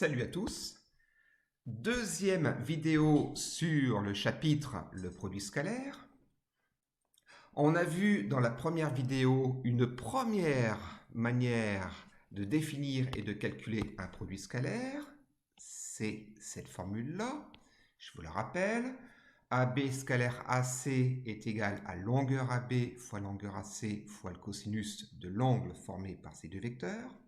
Salut à tous. Deuxième vidéo sur le chapitre le produit scalaire. On a vu dans la première vidéo une première manière de définir et de calculer un produit scalaire. C'est cette formule-là. Je vous la rappelle. AB scalaire AC est égal à longueur AB fois longueur AC fois le cosinus de l'angle formé par ces deux vecteurs.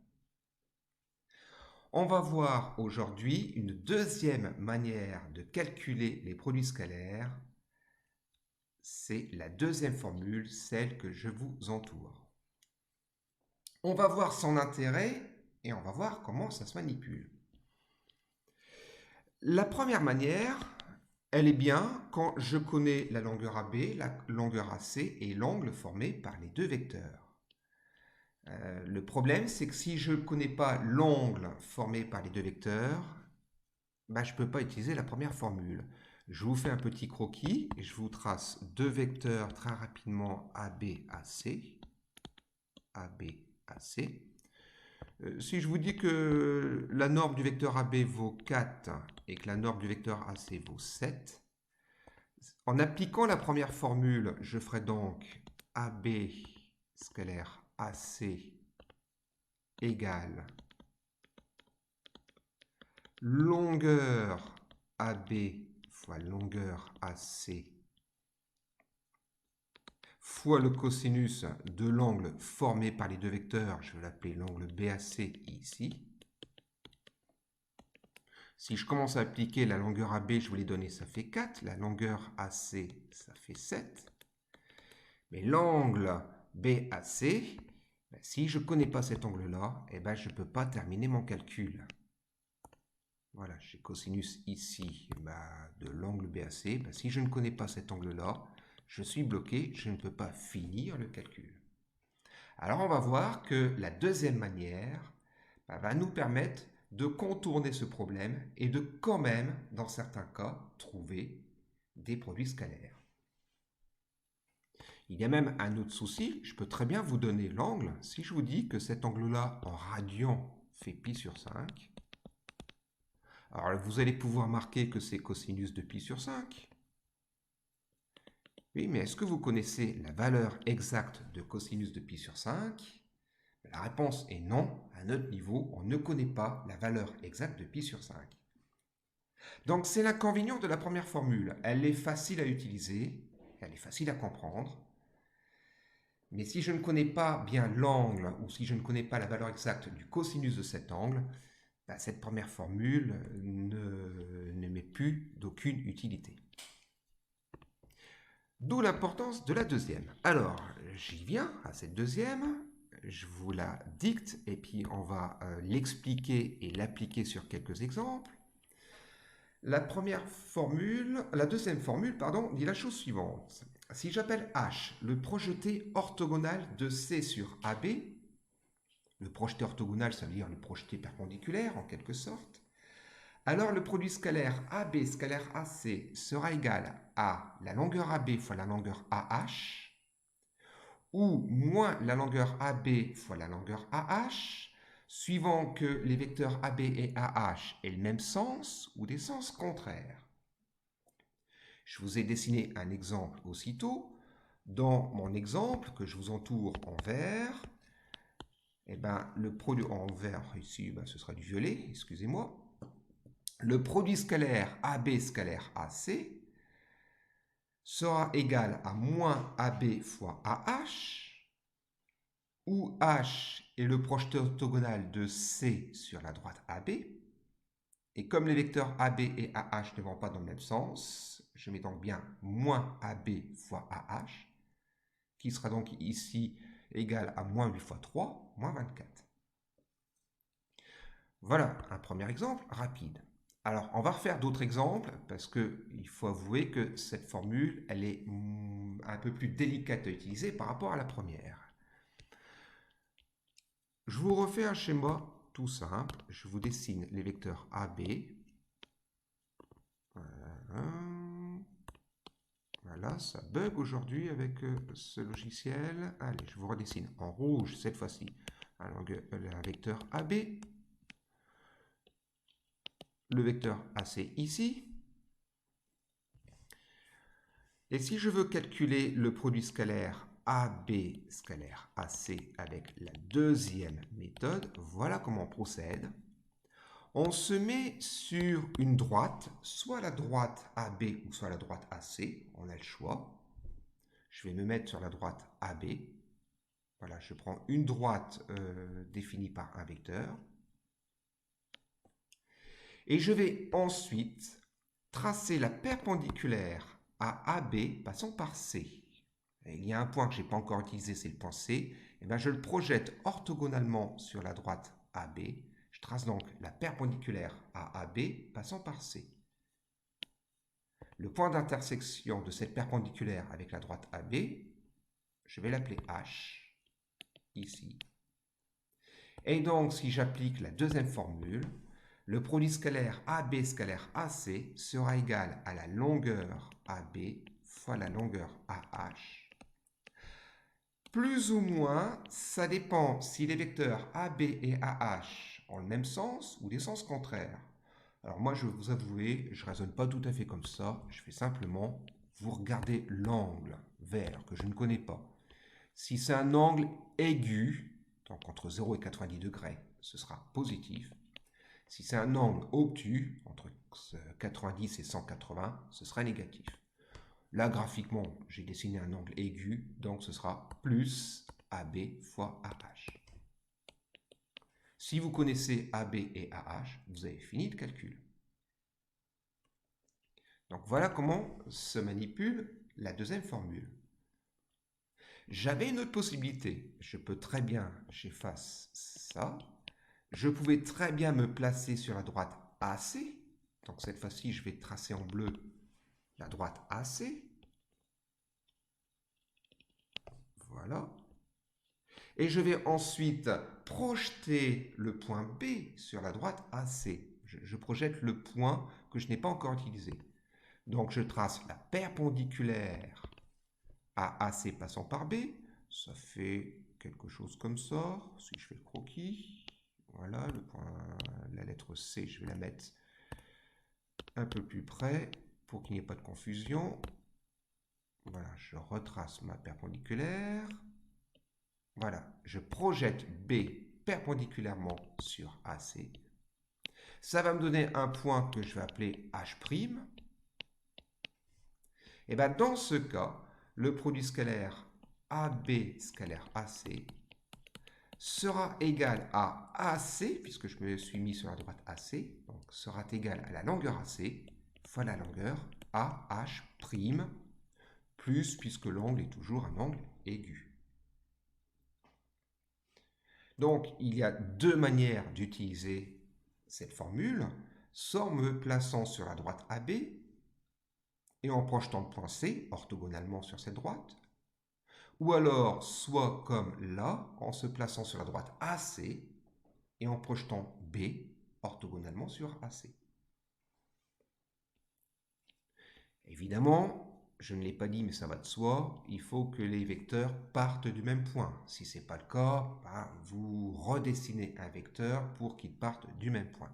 On va voir aujourd'hui une deuxième manière de calculer les produits scalaires. C'est la deuxième formule, celle que je vous entoure. On va voir son intérêt et on va voir comment ça se manipule. La première manière, elle est bien quand je connais la longueur AB, la longueur AC et l'angle formé par les deux vecteurs. Le problème, c'est que si je ne connais pas l'angle formé par les deux vecteurs, je ne peux pas utiliser la première formule. Je vous fais un petit croquis et je vous trace deux vecteurs très rapidement AB, AC. AB, AC. Si je vous dis que la norme du vecteur AB vaut 4 et que la norme du vecteur AC vaut 7, en appliquant la première formule, je ferai donc AB scalaire AC égale longueur AB fois longueur AC fois le cosinus de l'angle formé par les deux vecteurs, je vais l'appeler l'angle BAC ici. Si je commence à appliquer la longueur AB, je vous l'ai donné, ça fait 4. La longueur AC, ça fait 7. Mais l'angle BAC, si je ne connais pas cet angle-là, je ne peux pas terminer mon calcul. Voilà, j'ai cosinus ici de l'angle BAC. Si je ne connais pas cet angle-là, je suis bloqué, je ne peux pas finir le calcul. Alors on va voir que la deuxième manière va nous permettre de contourner ce problème et de quand même, dans certains cas, trouver des produits scalaires. Il y a même un autre souci, je peux très bien vous donner l'angle. Si je vous dis que cet angle-là en radian fait pi sur 5, alors vous allez pouvoir marquer que c'est cosinus de pi sur 5. Oui, mais est-ce que vous connaissez la valeur exacte de cosinus de pi sur 5? La réponse est non. À notre niveau, on ne connaît pas la valeur exacte de pi sur 5. Donc c'est l'inconvénient de la première formule. Elle est facile à utiliser, elle est facile à comprendre. Mais si je ne connais pas bien l'angle ou si je ne connais pas la valeur exacte du cosinus de cet angle, cette première formule ne m'est plus d'aucune utilité. D'où l'importance de la deuxième. Alors, j'y viens à cette deuxième. Je vous la dicte et puis on va l'expliquer et l'appliquer sur quelques exemples. La deuxième formule, dit la chose suivante. Si j'appelle H le projeté orthogonal de C sur AB, le projeté orthogonal, ça veut dire le projeté perpendiculaire en quelque sorte, alors le produit scalaire AB scalaire AC sera égal à la longueur AB fois la longueur AH, ou moins la longueur AB fois la longueur AH, suivant que les vecteurs AB et AH aient le même sens ou des sens contraires. Je vous ai dessiné un exemple aussitôt. Dans mon exemple que je vous entoure en vert, le produit en vert ici, ce sera du violet, excusez-moi. Le produit scalaire AB scalaire AC sera égal à moins AB fois AH, où H est le projeté orthogonal de C sur la droite AB. Et comme les vecteurs AB et AH ne vont pas dans le même sens, je mets donc bien moins AB fois AH, qui sera donc ici égal à moins 8 fois 3, moins 24. Voilà un premier exemple rapide. Alors, on va refaire d'autres exemples parce qu'il faut avouer que cette formule, elle est un peu plus délicate à utiliser par rapport à la première. Je vous refais un schéma tout simple. Je vous dessine les vecteurs AB. Voilà, ça bug aujourd'hui avec ce logiciel. Allez, je vous redessine en rouge cette fois-ci un vecteur AB. le vecteur AC ici. Et si je veux calculer le produit scalaire AB scalaire AC avec la deuxième méthode, voilà comment on procède. On se met sur une droite, soit la droite AB ou soit la droite AC, on a le choix. Je vais me mettre sur la droite AB. Voilà, je prends une droite définie par un vecteur. Et je vais ensuite tracer la perpendiculaire à AB passant par C. Et il y a un point que je n'ai pas encore utilisé, c'est le point C. Et bien, je le projette orthogonalement sur la droite AB. Je trace donc la perpendiculaire à AB passant par C. Le point d'intersection de cette perpendiculaire avec la droite AB, je vais l'appeler H, ici. Et donc, si j'applique la deuxième formule, le produit scalaire AB scalaire AC sera égal à la longueur AB fois la longueur AH. Plus ou moins, ça dépend si les vecteurs AB et AH ont le même sens ou des sens contraires. Alors moi, je vais vous avouer, je ne raisonne pas tout à fait comme ça. Je fais simplement, vous regardez l'angle vert que je ne connais pas. Si c'est un angle aigu, donc entre 0 et 90 degrés, ce sera positif. Si c'est un angle obtus, entre 90 et 180, ce sera négatif. Là, graphiquement, j'ai dessiné un angle aigu, donc ce sera plus AB fois AH. Si vous connaissez AB et AH, vous avez fini le calcul. Donc voilà comment se manipule la deuxième formule. J'avais une autre possibilité. Je peux très bien, j'efface ça. Je pouvais très bien me placer sur la droite AC. Donc cette fois-ci, je vais tracer en bleu la droite AC. Voilà. Et je vais ensuite projeter le point B sur la droite AC. Je projette le point que je n'ai pas encore utilisé. Donc je trace la perpendiculaire à AC passant par B. Ça fait quelque chose comme ça. Si je fais le croquis, voilà, le point, la lettre C, je vais la mettre un peu plus près pour qu'il n'y ait pas de confusion. Voilà, je retrace ma perpendiculaire. Voilà, je projette B perpendiculairement sur AC. Ça va me donner un point que je vais appeler H'. Et bien dans ce cas, le produit scalaire AB scalaire AC sera égal à AC, puisque je me suis mis sur la droite AC, donc sera égal à la longueur AC fois la longueur AH', plus, puisque l'angle est toujours un angle aigu. Donc, il y a deux manières d'utiliser cette formule, soit en me plaçant sur la droite AB et en projetant le point C orthogonalement sur cette droite, ou alors soit comme là, en se plaçant sur la droite AC et en projetant B orthogonalement sur AC. Évidemment, je ne l'ai pas dit mais ça va de soi, il faut que les vecteurs partent du même point. Si ce n'est pas le cas, vous redessinez un vecteur pour qu'il parte du même point.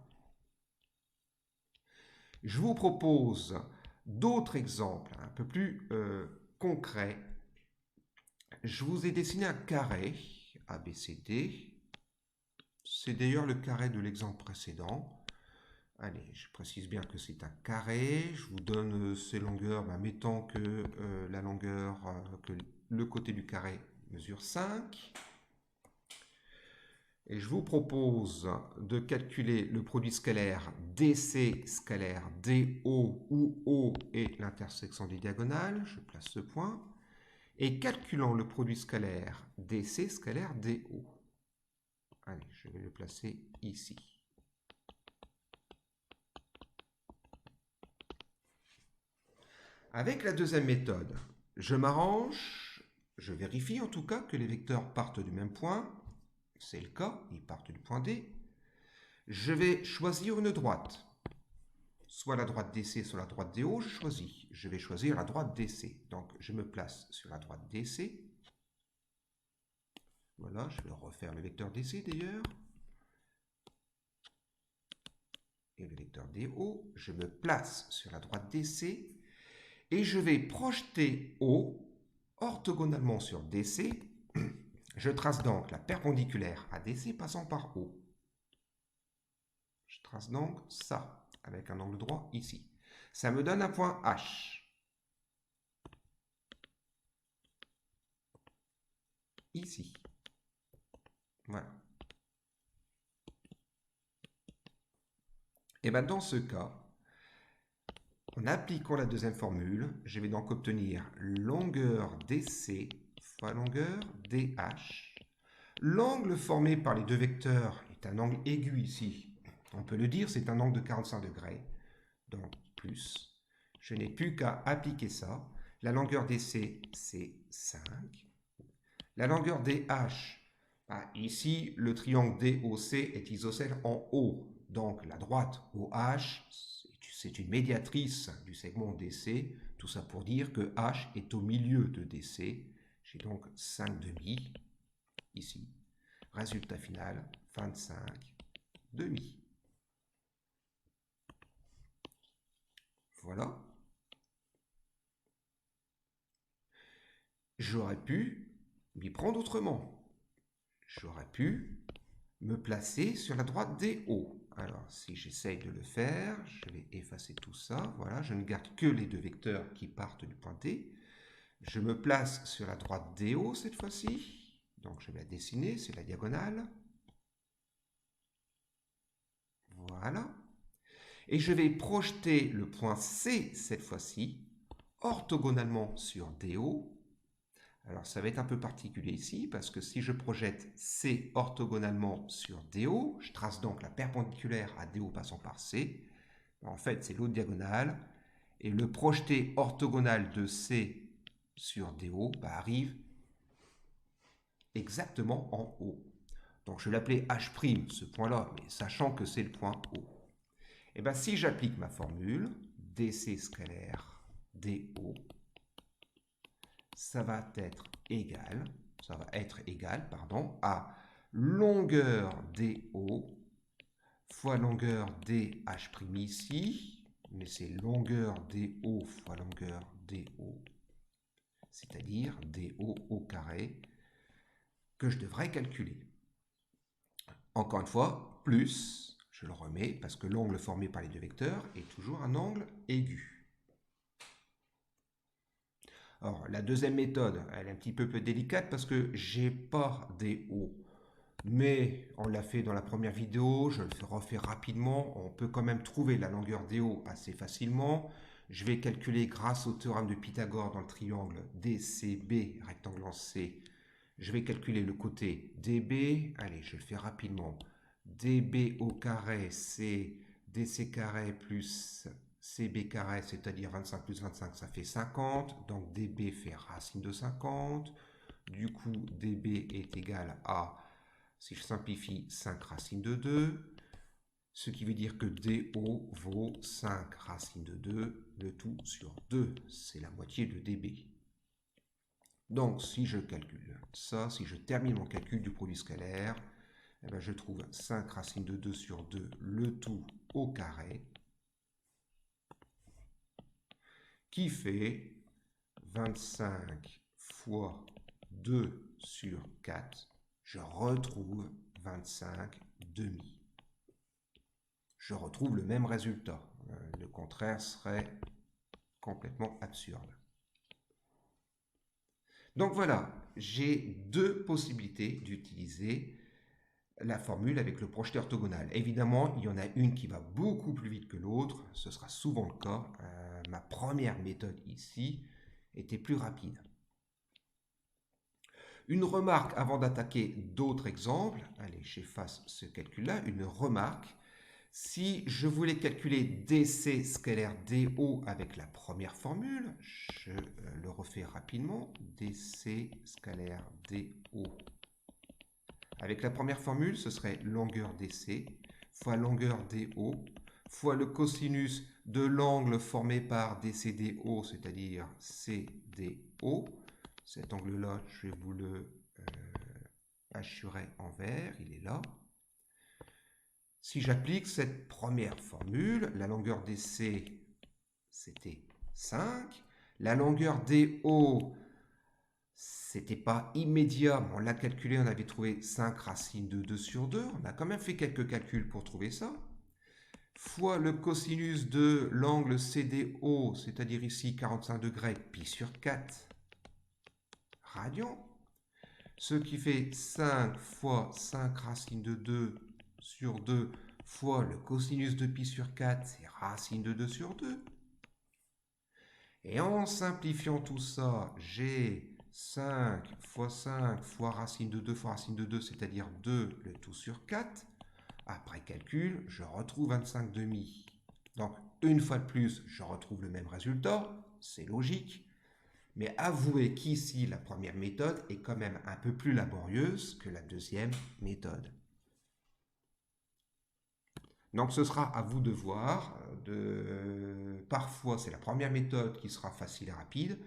Je vous propose d'autres exemples un peu plus concrets. Je vous ai dessiné un carré ABCD. C'est d'ailleurs le carré de l'exemple précédent. Allez, je précise bien que c'est un carré. Je vous donne ces longueurs, mettant que la longueur, que le côté du carré mesure 5. Et je vous propose de calculer le produit scalaire DC scalaire DO, où O est l'intersection des diagonales. Je place ce point. Et calculant le produit scalaire DC scalaire DO. Allez, je vais le placer ici. Avec la deuxième méthode, je m'arrange, je vérifie en tout cas que les vecteurs partent du même point. C'est le cas, ils partent du point D. Je vais choisir une droite. Soit la droite DC, soit la droite DO, je choisis. Je vais choisir la droite DC. Donc, je me place sur la droite DC. Voilà, je vais refaire le vecteur DC d'ailleurs. et le vecteur DO. Je me place sur la droite DC et je vais projeter O orthogonalement sur DC. Je trace donc la perpendiculaire à DC passant par O. Je trace donc ça avec un angle droit ici. Ça me donne un point H. Ici. Voilà. Et bien dans ce cas, en appliquant la deuxième formule, je vais donc obtenir longueur DC fois longueur DH. L'angle formé par les deux vecteurs est un angle aigu ici. On peut le dire, c'est un angle de 45 degrés. Donc plus. Je n'ai plus qu'à appliquer ça. La longueur DC, c'est 5. La longueur DH, ici, le triangle DOC est isocèle en haut. Donc la droite OH, c'est une médiatrice du segment DC. Tout ça pour dire que H est au milieu de DC. J'ai donc 5 demi ici. Résultat final, 25 demi. Voilà. J'aurais pu m'y prendre autrement. J'aurais pu me placer sur la droite DO. Alors, si j'essaye de le faire, je vais effacer tout ça. Voilà, je ne garde que les deux vecteurs qui partent du point D. Je me place sur la droite DO cette fois-ci. Donc, je vais la dessiner, c'est la diagonale. Voilà. Et je vais projeter le point C cette fois-ci, orthogonalement sur DO. Alors, ça va être un peu particulier ici, parce que si je projette C orthogonalement sur DO, je trace donc la perpendiculaire à DO passant par C. En fait, c'est l'autre diagonale. Et le projeté orthogonal de C sur DO arrive exactement en haut. Donc, je vais l'appeler H', ce point-là, mais sachant que c'est le point O. Et bien, si j'applique ma formule, DC scalaire DO, ça va être égal, à longueur DO fois longueur DH' ici, mais c'est longueur DO fois longueur DO, c'est-à-dire DO au carré, que je devrais calculer. Encore une fois, plus, je le remets, parce que l'angle formé par les deux vecteurs est toujours un angle aigu. Alors, la deuxième méthode, elle est un petit peu plus délicate parce que j'ai pas DO. Mais on l'a fait dans la première vidéo, je le refais rapidement. On peut quand même trouver la longueur DO assez facilement. Je vais calculer grâce au théorème de Pythagore dans le triangle DCB, rectangle en C. Je vais calculer le côté DB. Allez, je le fais rapidement. DB au carré, c'est DC carré plus CB carré, c'est-à-dire 25 plus 25, ça fait 50. Donc DB fait racine de 50. Du coup, DB est égal à, si je simplifie, 5 racines de 2. Ce qui veut dire que DO vaut 5 racines de 2, le tout sur 2. C'est la moitié de DB. Donc, si je calcule ça, si je termine mon calcul du produit scalaire, eh bien, je trouve 5 racines de 2 sur 2, le tout au carré, qui fait 25 fois 2 sur 4. Je retrouve 25 demi. Je retrouve le même résultat. Le contraire serait complètement absurde. Donc voilà, j'ai deux possibilités d'utiliser la formule avec le projeté orthogonal. Évidemment, il y en a une qui va beaucoup plus vite que l'autre, ce sera souvent le cas. Ma première méthode ici était plus rapide. Une remarque avant d'attaquer d'autres exemples, allez, j'efface ce calcul-là, une remarque. Si je voulais calculer DC scalaire DO avec la première formule, je le refais rapidement, DC scalaire DO. Avec la première formule, ce serait longueur DC fois longueur DO fois le cosinus de l'angle formé par DCDO, c'est-à-dire CDO. Cet angle-là, je vais vous le assurer en vert, il est là. Si j'applique cette première formule, la longueur DC, c'était 5. La longueur DO, c'était pas immédiat, mais on l'a calculé, on avait trouvé 5 racines de 2 sur 2. On a quand même fait quelques calculs pour trouver ça. Fois le cosinus de l'angle CDO, c'est-à-dire ici 45 degrés, pi sur 4 radians. Ce qui fait 5 fois 5 racines de 2 sur 2 fois le cosinus de pi sur 4, c'est racine de 2 sur 2. Et en simplifiant tout ça, j'ai 5 fois racine de 2 fois racine de 2, c'est-à-dire 2 le tout sur 4. Après calcul, je retrouve 25 demi. Donc, une fois de plus, je retrouve le même résultat, c'est logique. Mais avouez qu'ici, la première méthode est quand même un peu plus laborieuse que la deuxième méthode. Donc ce sera à vous de voir. Parfois, c'est la première méthode qui sera facile et rapide.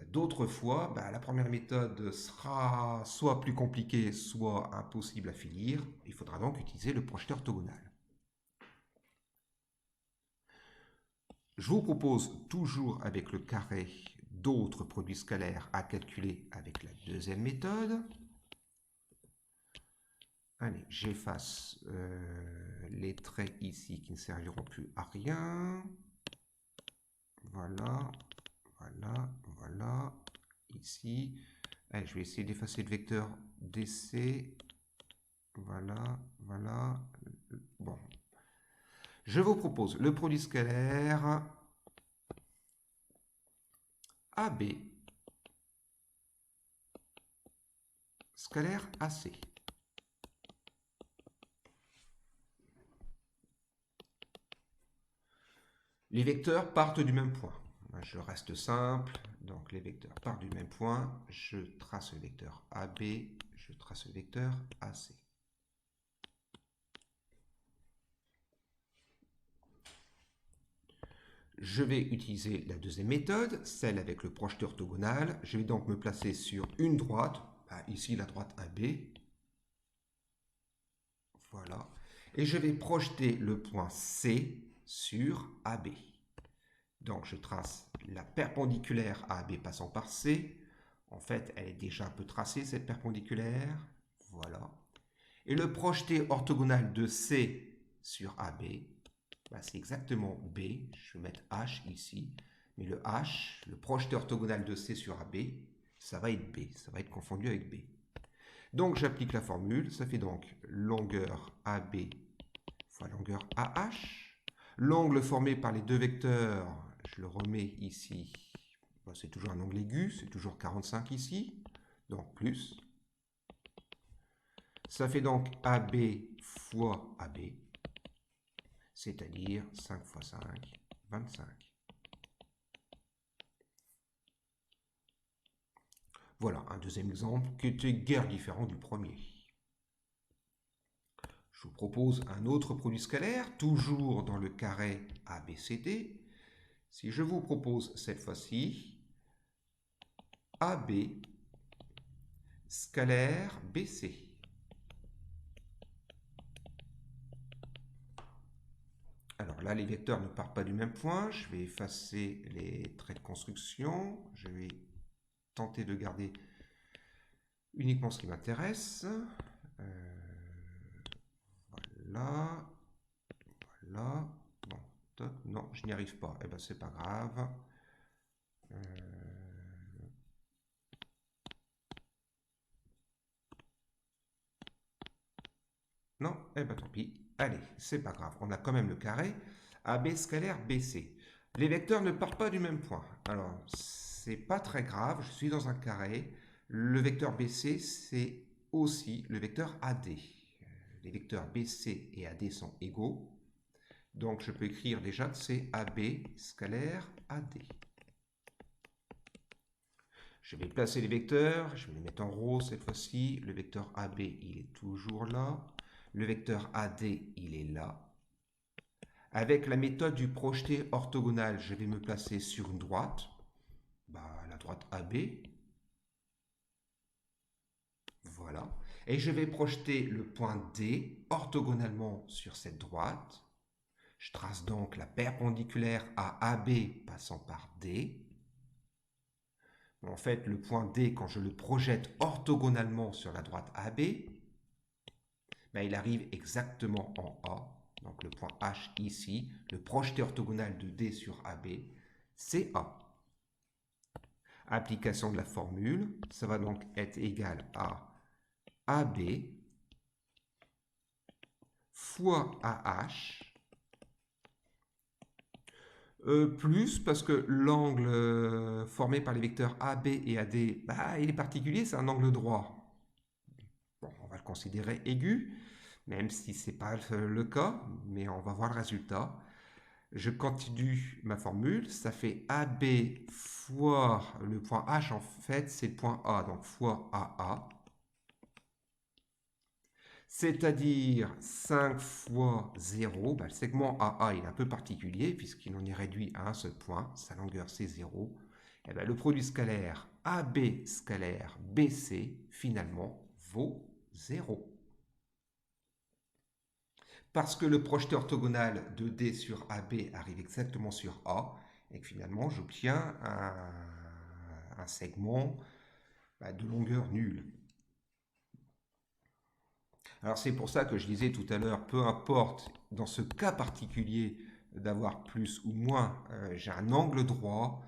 D'autres fois, la première méthode sera soit plus compliquée, soit impossible à finir. Il faudra donc utiliser le projeteur orthogonal. Je vous propose toujours avec le carré d'autres produits scalaires à calculer avec la deuxième méthode. Allez, j'efface les traits ici qui ne serviront plus à rien. Voilà, voilà, voilà, ici. Allez, je vais essayer d'effacer le vecteur DC. Voilà, voilà. Bon. Je vous propose le produit scalaire AB scalaire AC. Les vecteurs partent du même point. Je reste simple, donc les vecteurs partent du même point. Je trace le vecteur AB, je trace le vecteur AC. Je vais utiliser la deuxième méthode, celle avec le projeteur orthogonal. Je vais donc me placer sur une droite, ici la droite AB. Voilà. Et je vais projeter le point C sur AB. Donc je trace la perpendiculaire à AB passant par C. En fait, elle est déjà un peu tracée, cette perpendiculaire. Voilà. Et le projeté orthogonal de C sur AB, c'est exactement B. Je vais mettre H ici. Mais le H, le projeté orthogonal de C sur AB, ça va être B. Ça va être confondu avec B. Donc j'applique la formule. Ça fait donc longueur AB fois longueur AH. L'angle formé par les deux vecteurs, je le remets ici. C'est toujours un angle aigu, c'est toujours 45 ici. Donc plus. Ça fait donc AB fois AB, c'est-à-dire 5 fois 5, 25. Voilà un deuxième exemple qui était guère différent du premier. Je vous propose un autre produit scalaire, toujours dans le carré ABCD. Si je vous propose cette fois-ci AB scalaire BC. Alors là, les vecteurs ne partent pas du même point. Je vais effacer les traits de construction. Je vais tenter de garder uniquement ce qui m'intéresse. Voilà. Voilà. Bon, top. Non, je n'y arrive pas. Eh ben, c'est pas grave. Non, eh ben tant pis. Allez, c'est pas grave. On a quand même le carré. AB scalaire BC. Les vecteurs ne partent pas du même point. Alors, c'est pas très grave. Je suis dans un carré. Le vecteur BC, c'est aussi le vecteur AD. Les vecteurs BC et AD sont égaux. Donc, je peux écrire déjà que c'est AB scalaire AD. Je vais placer les vecteurs. Je vais les mettre en rose cette fois-ci. Le vecteur AB, il est toujours là. Le vecteur AD, il est là. Avec la méthode du projeté orthogonal, je vais me placer sur une droite. La droite AB. Voilà. Et je vais projeter le point D orthogonalement sur cette droite. Je trace donc la perpendiculaire à AB passant par D. En fait, le point D, quand je le projette orthogonalement sur la droite AB, ben, il arrive exactement en A. Donc le point H ici, le projeté orthogonal de D sur AB, c'est A. Application de la formule, ça va donc être égal à AB fois AH, plus parce que l'angle formé par les vecteurs AB et AD, bah, il est particulier, c'est un angle droit. Bon, on va le considérer aigu, même si ce n'est pas le cas, mais on va voir le résultat. Je continue ma formule, ça fait AB fois le point H, en fait, c'est le point A, donc fois AA. C'est-à-dire 5 fois 0, le segment AA il est un peu particulier puisqu'il en est réduit à un seul point, sa longueur c'est 0. Et le produit scalaire AB scalaire BC finalement vaut 0. Parce que le projeté orthogonal de D sur AB arrive exactement sur A, et que finalement j'obtiens un segment de longueur nulle. Alors c'est pour ça que je disais tout à l'heure, peu importe dans ce cas particulier d'avoir plus ou moins, j'ai un angle droit.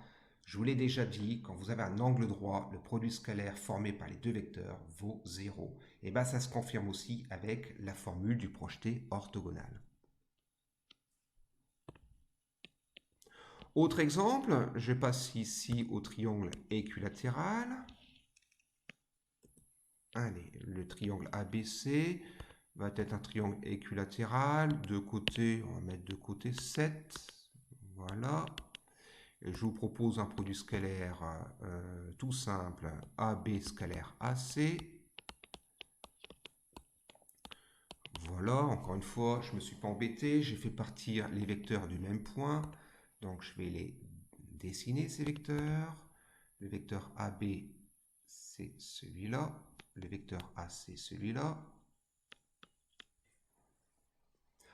Je vous l'ai déjà dit, quand vous avez un angle droit, le produit scalaire formé par les deux vecteurs vaut 0. Et bien ça se confirme aussi avec la formule du projeté orthogonal. Autre exemple, je passe ici au triangle équilatéral. Allez, le triangle ABC va être un triangle équilatéral. De côté, on va mettre de côté 7. Voilà. Et je vous propose un produit scalaire tout simple, AB scalaire AC. Voilà, encore une fois, je ne me suis pas embêté. J'ai fait partir les vecteurs du même point. Donc je vais les dessiner, ces vecteurs. Le vecteur AB, c'est celui-là. Le vecteur AC, celui-là.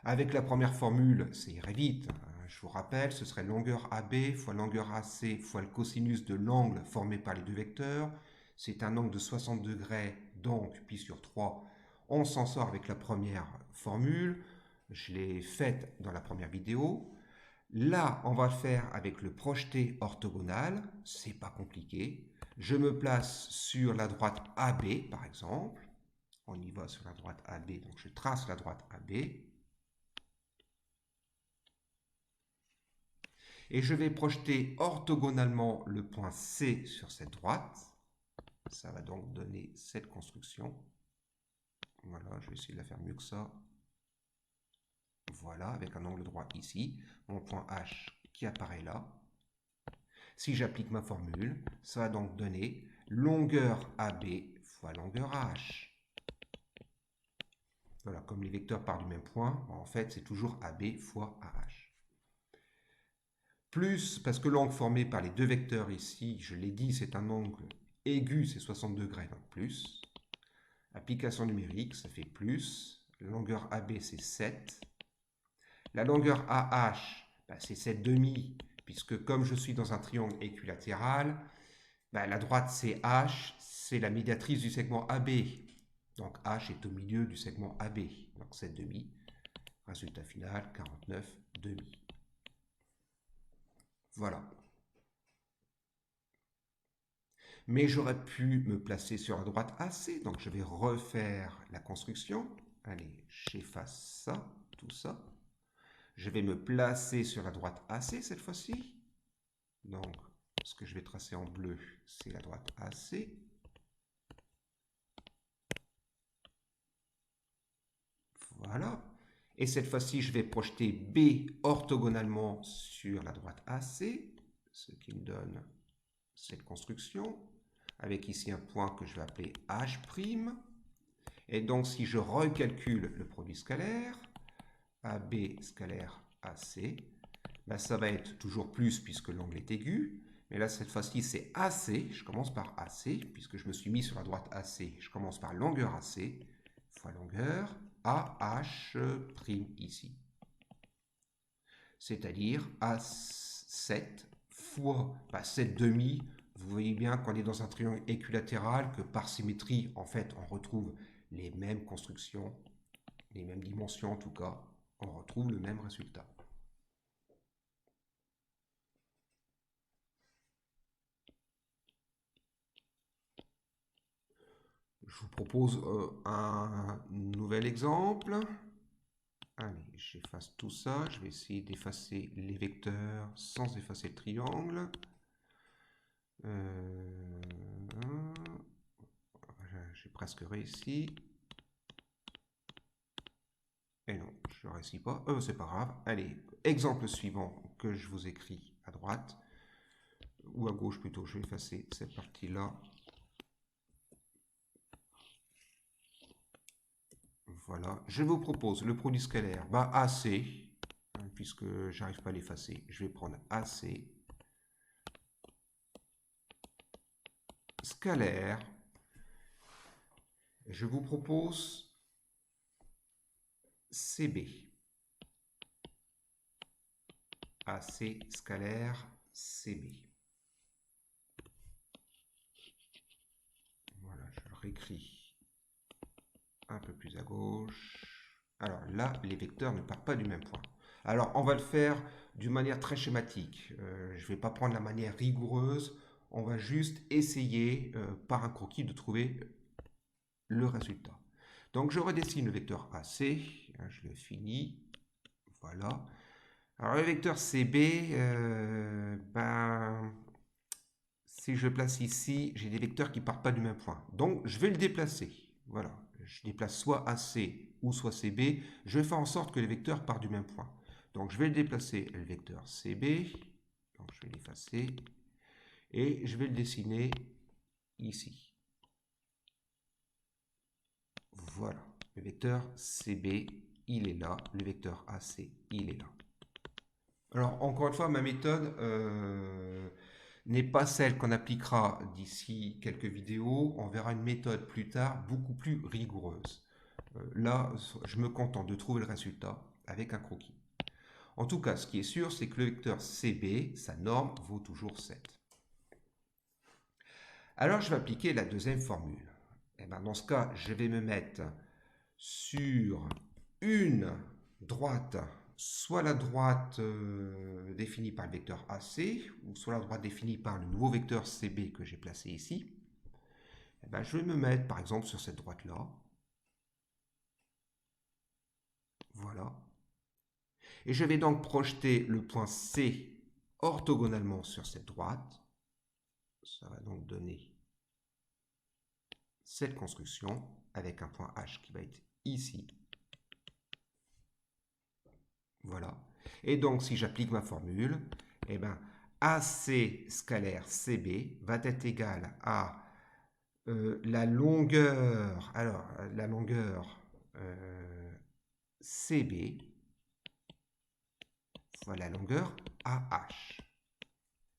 Avec la première formule, ça irait vite. Je vous rappelle, ce serait longueur AB fois longueur AC fois le cosinus de l'angle formé par les deux vecteurs. C'est un angle de 60 degrés, donc pi sur 3. On s'en sort avec la première formule. Je l'ai faite dans la première vidéo. Là, on va le faire avec le projeté orthogonal. C'est pas compliqué. Je me place sur la droite AB, par exemple. On y va sur la droite AB, donc je trace la droite AB. Et je vais projeter orthogonalement le point C sur cette droite. Ça va donc donner cette construction. Voilà, je vais essayer de la faire mieux que ça. Voilà, avec un angle droit ici. Mon point H qui apparaît là. Si j'applique ma formule, ça va donc donner longueur AB fois longueur H. Voilà, comme les vecteurs partent du même point, en fait, c'est toujours AB fois AH. Plus, parce que l'angle formé par les deux vecteurs ici, je l'ai dit, c'est un angle aigu, c'est 60 degrés, donc plus. Application numérique, ça fait plus. La longueur AB, c'est 7. La longueur AH, c'est 7,5, puisque comme je suis dans un triangle équilatéral, la droite CH, c'est la médiatrice du segment AB. Donc H est au milieu du segment AB. Donc 7,5. Résultat final, 49,5. Voilà. Mais j'aurais pu me placer sur la droite AC. Donc je vais refaire la construction. Allez, j'efface ça, tout ça. Je vais me placer sur la droite AC cette fois-ci. Donc, ce que je vais tracer en bleu, c'est la droite AC. Voilà. Et cette fois-ci, je vais projeter B orthogonalement sur la droite AC, ce qui me donne cette construction, avec ici un point que je vais appeler H'. Et donc, si je recalcule le produit scalaire, AB scalaire AC, ça va être toujours plus puisque l'angle est aigu, Mais là, cette fois-ci, c'est AC. Je commence par AC, puisque je me suis mis sur la droite AC. Je commence par longueur AC, fois longueur AH' ici. C'est-à-dire A7 fois 7 demi. Vous voyez bien qu'on est dans un triangle équilatéral, que par symétrie, en fait, on retrouve les mêmes constructions, les mêmes dimensions en tout cas. On retrouve le même résultat. Je vous propose un nouvel exemple. Allez, j'efface tout ça. Je vais essayer d'effacer les vecteurs sans effacer le triangle. J'ai presque réussi. Et non, je ne réussis pas. C'est pas grave. Allez, exemple suivant que je vous écris à droite. Ou à gauche plutôt. Je vais effacer cette partie-là. Voilà. Je vous propose le produit scalaire. AC, puisque j'arrive pas à l'effacer. Je vais prendre AC. Scalaire. Je vous propose CB. AC scalaire CB. Voilà, je le réécris un peu plus à gauche. Alors là, les vecteurs ne partent pas du même point. Alors, on va le faire d'une manière très schématique. Je ne vais pas prendre la manière rigoureuse. On va juste essayer, par un croquis, de trouver le résultat. Donc, je redessine le vecteur AC. Je le finis. Voilà. Alors, le vecteur CB, si je le place ici, j'ai des vecteurs qui ne partent pas du même point. Donc, je vais le déplacer. Voilà. Je déplace soit AC ou soit CB. Je vais faire en sorte que les vecteurs partent du même point. Donc, je vais le déplacer, le vecteur CB. Donc, je vais l'effacer. Et je vais le dessiner ici. Voilà. Le vecteur CB, il est là. Le vecteur AC, il est là. Alors, encore une fois, ma méthode n'est pas celle qu'on appliquera d'ici quelques vidéos. On verra une méthode plus tard, beaucoup plus rigoureuse. Là, je me contente de trouver le résultat avec un croquis. En tout cas, ce qui est sûr, c'est que le vecteur CB, sa norme, vaut toujours 7. Alors, je vais appliquer la deuxième formule. Et bien, dans ce cas, je vais me mettre sur une droite, soit la droite définie par le vecteur AC, ou soit la droite définie par le nouveau vecteur CB que j'ai placé ici. Et bien, je vais me mettre, par exemple, sur cette droite-là. Voilà. Et je vais donc projeter le point C orthogonalement sur cette droite. Ça va donc donner cette construction avec un point H qui va être ici. Voilà. Et donc, si j'applique ma formule, eh ben, AC scalaire CB va être égal à la longueur, alors la longueur CB fois la longueur AH.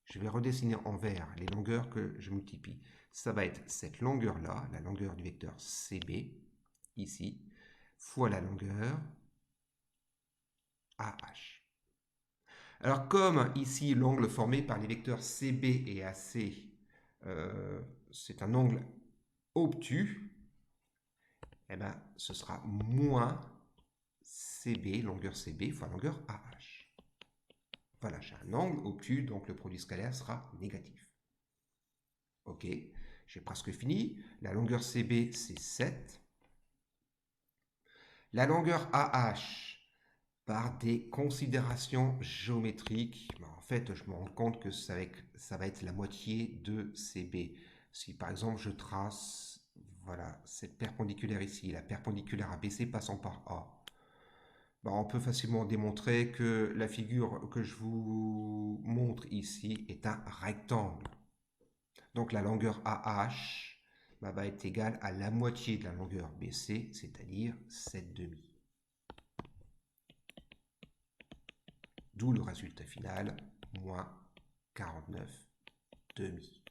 Je vais redessiner en vert les longueurs que je multiplie. Ça va être cette longueur-là, la longueur du vecteur CB, ici, fois la longueur AH. Alors comme ici l'angle formé par les vecteurs CB et AC, c'est un angle obtus, eh ben, ce sera moins CB, longueur CB fois longueur AH. Voilà, j'ai un angle obtus, donc le produit scalaire sera négatif. Ok, j'ai presque fini. La longueur CB, c'est 7. La longueur AH, par des considérations géométriques, en fait, je me rends compte que ça va être la moitié de CB. Si par exemple je trace, voilà, cette perpendiculaire ici, la perpendiculaire à BC passant par A, on peut facilement démontrer que la figure que je vous montre ici est un rectangle. Donc la longueur AH va être égale à la moitié de la longueur BC, c'est-à-dire 7,5. D'où le résultat final, moins 49 demi.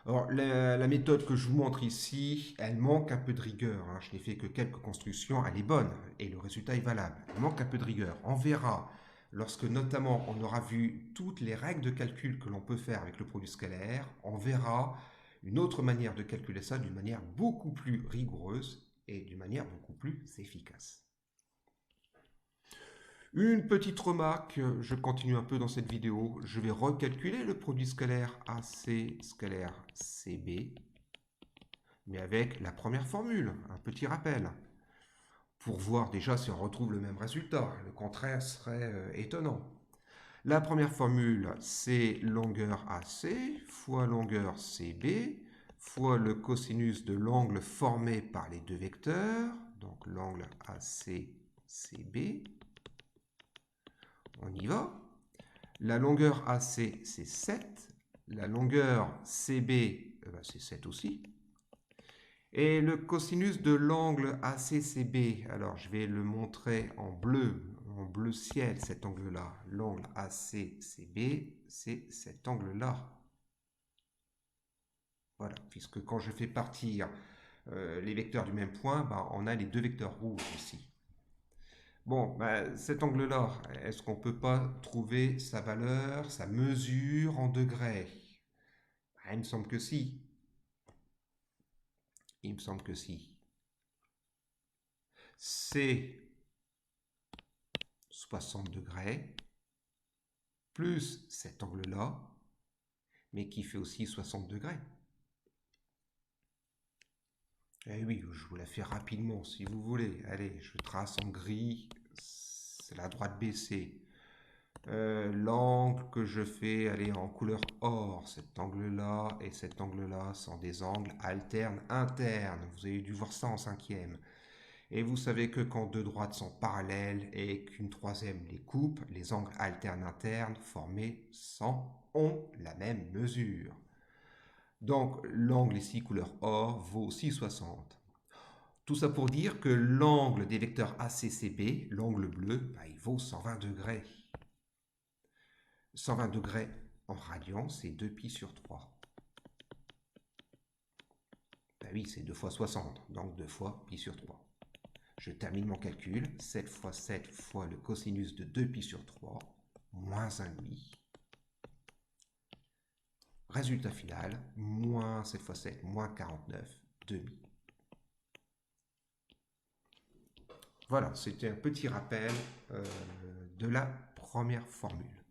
Alors, la méthode que je vous montre ici, elle manque un peu de rigueur. Hein. Je n'ai fait que quelques constructions, elle est bonne et le résultat est valable. Elle manque un peu de rigueur. On verra, lorsque notamment on aura vu toutes les règles de calcul que l'on peut faire avec le produit scalaire, on verra une autre manière de calculer ça d'une manière beaucoup plus rigoureuse et d'une manière beaucoup plus efficace. Une petite remarque, je continue un peu dans cette vidéo, je vais recalculer le produit scalaire AC scalaire CB, mais avec la première formule, un petit rappel, pour voir déjà si on retrouve le même résultat, le contraire serait étonnant. La première formule, c'est longueur AC fois longueur CB fois le cosinus de l'angle formé par les deux vecteurs, donc l'angle AC-CB. On y va. La longueur AC, c'est 7. La longueur CB, c'est 7 aussi. Et le cosinus de l'angle ACCB, alors je vais le montrer en bleu ciel, cet angle-là. L'angle ACCB, c'est cet angle-là. Voilà, puisque quand je fais partir les vecteurs du même point, on a les deux vecteurs rouges ici. Bon, cet angle-là, est-ce qu'on ne peut pas trouver sa valeur, sa mesure en degrés? Il me semble que si. Il me semble que si. C'est 60 degrés plus cet angle-là, mais qui fait aussi 60 degrés. Eh oui, je vous la fais rapidement si vous voulez. Allez, je trace en gris, c'est la droite baissée. L'angle que je fais, allez, en couleur or, cet angle-là et cet angle-là sont des angles alternes internes. Vous avez dû voir ça en cinquième. Et vous savez que quand deux droites sont parallèles et qu'une troisième les coupe, les angles alternes internes formés ont la même mesure. Donc l'angle ici couleur or vaut aussi 60. Tout ça pour dire que l'angle des vecteurs ACCB, l'angle bleu, il vaut 120 degrés. 120 degrés en radian, c'est 2π sur 3. Oui, c'est 2 fois 60, donc 2 fois π sur 3. Je termine mon calcul, 7 fois 7 fois le cosinus de 2π sur 3, moins 1,5. Résultat final, moins 7 fois 7, moins 49, demi. Voilà, c'était un petit rappel de la première formule.